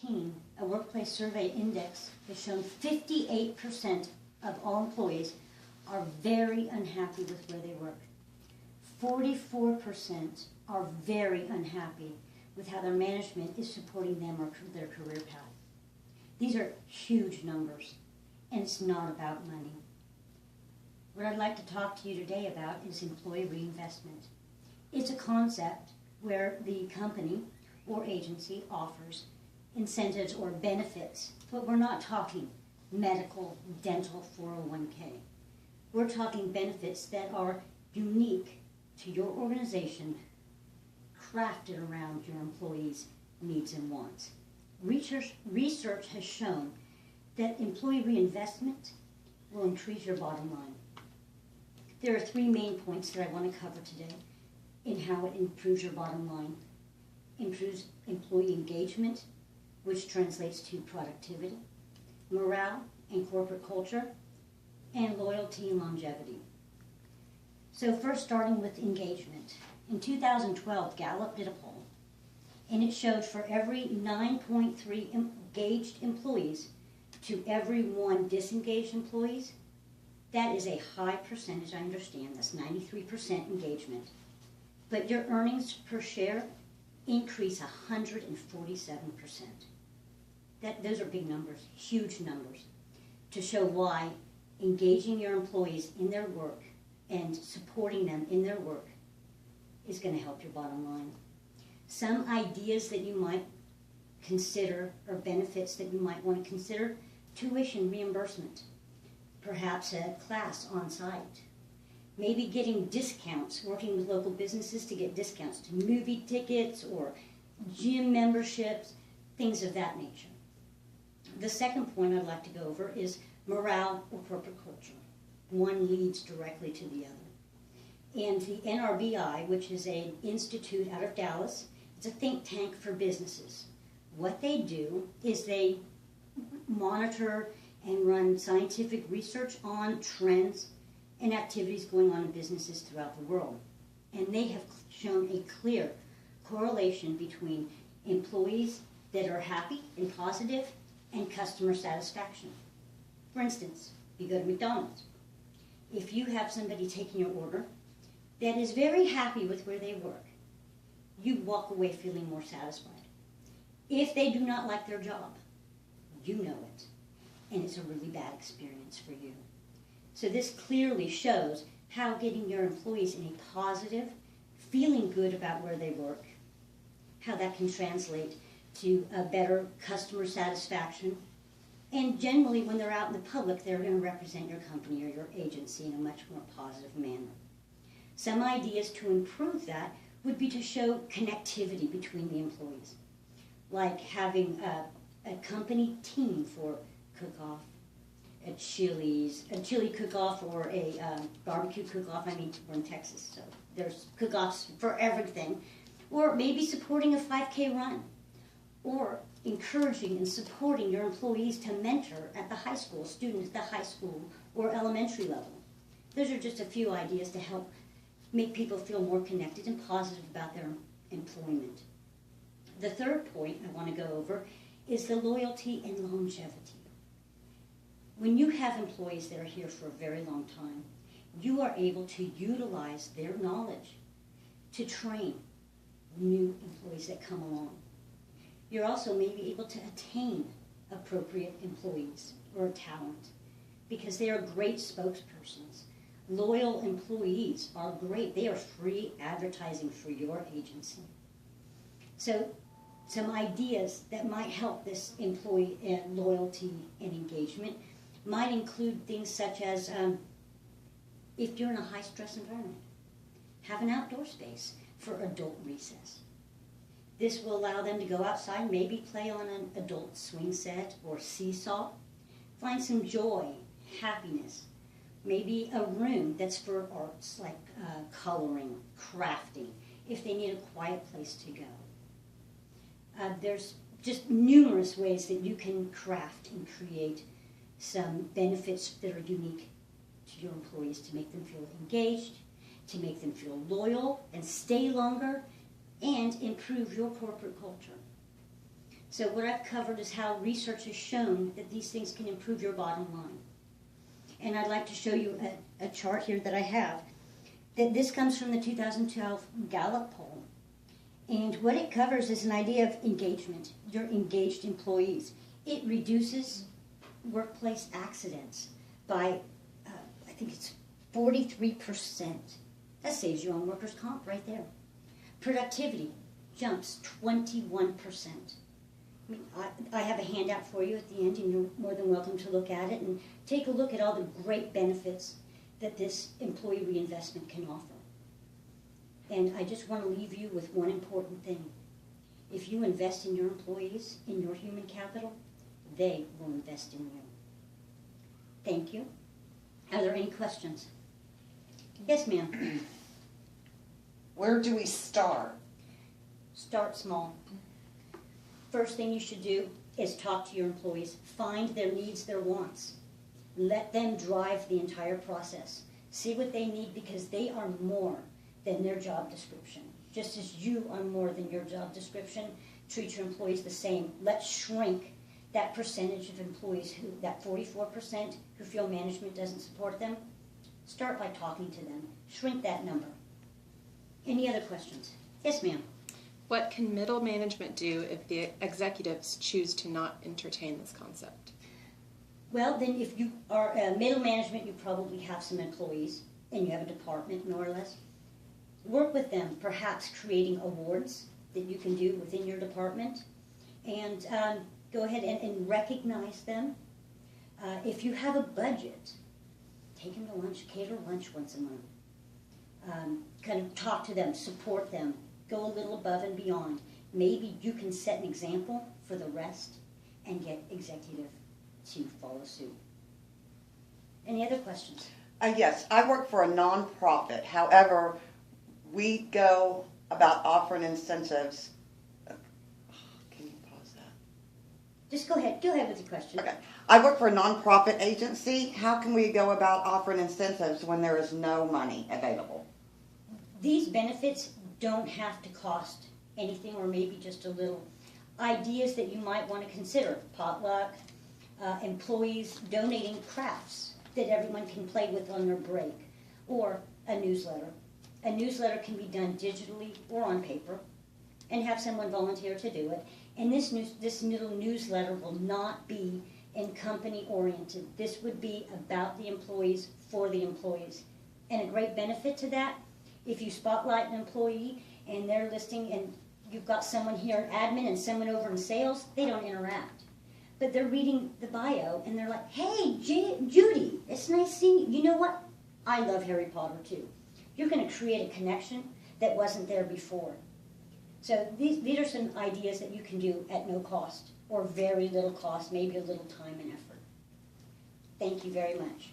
2016, a workplace survey index has shown 58% of all employees are very unhappy with where they work. 44% are very unhappy with how their management is supporting them or their career path. These are huge numbers, and it's not about money. What I'd like to talk to you today about is employee reinvestment. It's a concept where the company or agency offers incentives or benefits, but we're not talking medical, dental, 401k. We're talking benefits that are unique to your organization, crafted around your employees' needs and wants. Research has shown that employee reinvestment will increase your bottom line. There are three main points that I want to cover today in how it improves your bottom line. Improves employee engagement, which translates to productivity, morale and corporate culture, and loyalty and longevity. So first, starting with engagement. In 2012, Gallup did a poll, and it showed for every 9.3 engaged employees to every 1 disengaged employees, that is a high percentage, I understand, that's 93% engagement. But your earnings per share increase 147%. Those are big numbers, huge numbers, to show why engaging your employees in their work and supporting them in their work is going to help your bottom line. Some ideas that you might consider, or benefits that you might want to consider: tuition reimbursement, perhaps a class on site, maybe getting discounts, working with local businesses to get discounts to movie tickets or gym memberships, things of that nature. The second point I'd like to go over is morale or corporate culture. One leads directly to the other. And the NRBI, which is an institute out of Dallas, it's a think tank for businesses. What they do is they monitor and run scientific research on trends and activities going on in businesses throughout the world. And they have shown a clear correlation between employees that are happy and positive and customer satisfaction. For instance, you go to McDonald's. If you have somebody taking your order that is very happy with where they work, you walk away feeling more satisfied. If they do not like their job, you know it, and it's a really bad experience for you. So this clearly shows how getting your employees in a positive, feeling good about where they work, how that can translate to a better customer satisfaction. And generally, when they're out in the public, they're going to represent your company or your agency in a much more positive manner. Some ideas to improve that would be to show connectivity between the employees, like having a company team for cook-off, a chili cook-off, or a barbecue cook-off. I mean, we're in Texas, so there's cook-offs for everything. Or maybe supporting a 5K run, or encouraging and supporting your employees to mentor at the high school, students at the high school or elementary level. Those are just a few ideas to help make people feel more connected and positive about their employment. The third point I want to go over is the loyalty and longevity. When you have employees that are here for a very long time, you are able to utilize their knowledge to train new employees that come along. You're also maybe able to attain appropriate employees or talent because they are great spokespersons. Loyal employees are great. They are free advertising for your agency. So some ideas that might help this employee loyalty and engagement might include things such as, if you're in a high-stress environment, have an outdoor space for adult recess. This will allow them to go outside, maybe play on an adult swing set or seesaw, find some joy, happiness, maybe a room that's for arts like coloring, crafting, if they need a quiet place to go. There's just numerous ways that you can craft and create some benefits that are unique to your employees to make them feel engaged, to make them feel loyal and stay longer, and improve your corporate culture. So what I've covered is how research has shown that these things can improve your bottom line. And I'd like to show you a chart here that I have. That this comes from the 2012 Gallup poll. And what it covers is an idea of engagement, your engaged employees. It reduces workplace accidents by, I think it's 43%. That saves you on workers' comp right there. Productivity jumps 21%. I mean, I have a handout for you at the end, and you're more than welcome to look at it and take a look at all the great benefits that this employee reinvestment can offer. And I just want to leave you with one important thing. If you invest in your employees, in your human capital, they will invest in you. Thank you. Are there any questions? Yes, ma'am. Where do we start? Start small. First thing you should do is talk to your employees. Find their needs, their wants. Let them drive the entire process. See what they need, because they are more than their job description. Just as you are more than your job description, treat your employees the same. Let's shrink that percentage of employees, that 44% who feel management doesn't support them. Start by talking to them. Shrink that number. Any other questions? Yes, ma'am. What can middle management do if the executives choose to not entertain this concept? Well, then if you are middle management, you probably have some employees and you have a department, more or less. Work with them, perhaps creating awards that you can do within your department, and go ahead and recognize them. If you have a budget, take them to lunch, cater lunch once a month. Kind of talk to them, support them, go a little above and beyond. Maybe you can set an example for the rest and get executive to follow suit. Any other questions? Yes, I work for a nonprofit. However, we go about offering incentives. Can you pause that? Just go ahead. Go ahead with your question. Okay. I work for a nonprofit agency. How can we go about offering incentives when there is no money available? These benefits don't have to cost anything, or maybe just a little. Ideas that you might want to consider: potluck, employees donating crafts that everyone can play with on their break, or a newsletter. A newsletter can be done digitally or on paper, and have someone volunteer to do it. And this little newsletter will not be and company oriented. This would be about the employees, for the employees. And a great benefit to that, if you spotlight an employee and they're listing, and you've got someone here in admin and someone over in sales, they don't interact. But they're reading the bio and they're like, hey, Judy, it's nice seeing you. You know what? I love Harry Potter too. You're going to create a connection that wasn't there before. So these are some ideas that you can do at no cost, or very little cost, maybe a little time and effort. Thank you very much.